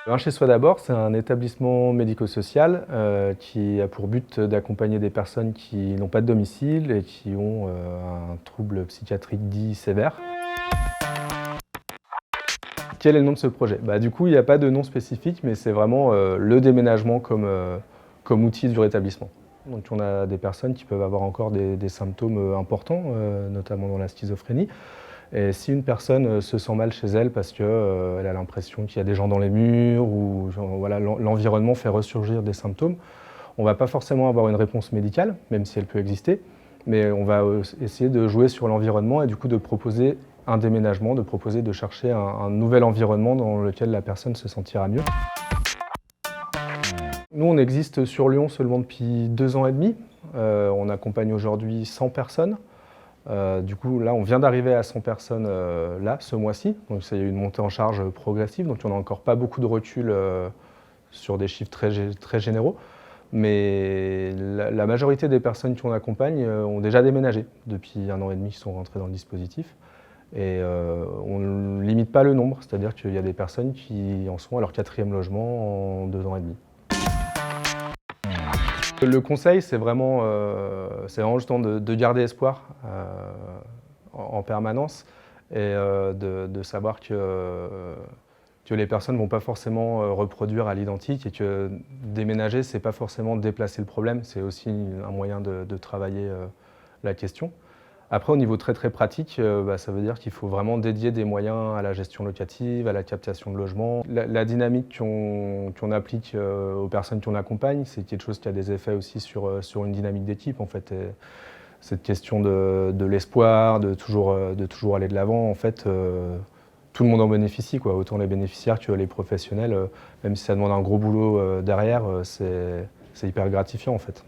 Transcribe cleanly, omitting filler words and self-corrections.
Alors, Chez Soi d'abord, c'est un établissement médico-social qui a pour but d'accompagner des personnes qui n'ont pas de domicile et qui ont un trouble psychiatrique dit sévère. Quel est le nom de ce projet? Du coup, il n'y a pas de nom spécifique, mais c'est vraiment le déménagement comme outil du rétablissement. Donc on a des personnes qui peuvent avoir encore des symptômes importants, notamment dans la schizophrénie. Et si une personne se sent mal chez elle parce qu'elle a l'impression qu'il y a des gens dans les murs ou voilà, l'environnement fait ressurgir des symptômes, on ne va pas forcément avoir une réponse médicale, même si elle peut exister, mais on va essayer de jouer sur l'environnement et du coup de proposer un déménagement, de proposer de chercher un nouvel environnement dans lequel la personne se sentira mieux. Nous, on existe sur Lyon seulement depuis 2 ans et demi. On accompagne aujourd'hui 100 personnes. Du coup, là, on vient d'arriver à 100 personnes là, ce mois-ci. Donc, il y a eu une montée en charge progressive. Donc, on n'a encore pas beaucoup de recul sur des chiffres très généraux. Mais la majorité des personnes qu'on accompagne ont déjà déménagé depuis 1 an et demi, qui sont rentrées dans le dispositif. Et on ne limite pas le nombre, c'est-à-dire qu'il y a des personnes qui en sont à leur 4e logement en 2 ans et demi. Le conseil, c'est vraiment justement de garder espoir en permanence et de savoir que les personnes ne vont pas forcément reproduire à l'identique et que déménager, ce n'est pas forcément déplacer le problème, c'est aussi un moyen de travailler la question. Après, au niveau très pratique, ça veut dire qu'il faut vraiment dédier des moyens à la gestion locative, à la captation de logements. La dynamique qu'on applique aux personnes qu'on accompagne, c'est quelque chose qui a des effets aussi sur une dynamique d'équipe. En fait, et cette question de l'espoir, de toujours aller de l'avant, en fait, tout le monde en bénéficie, quoi. Autant les bénéficiaires que les professionnels, même si ça demande un gros boulot derrière, c'est hyper gratifiant en fait.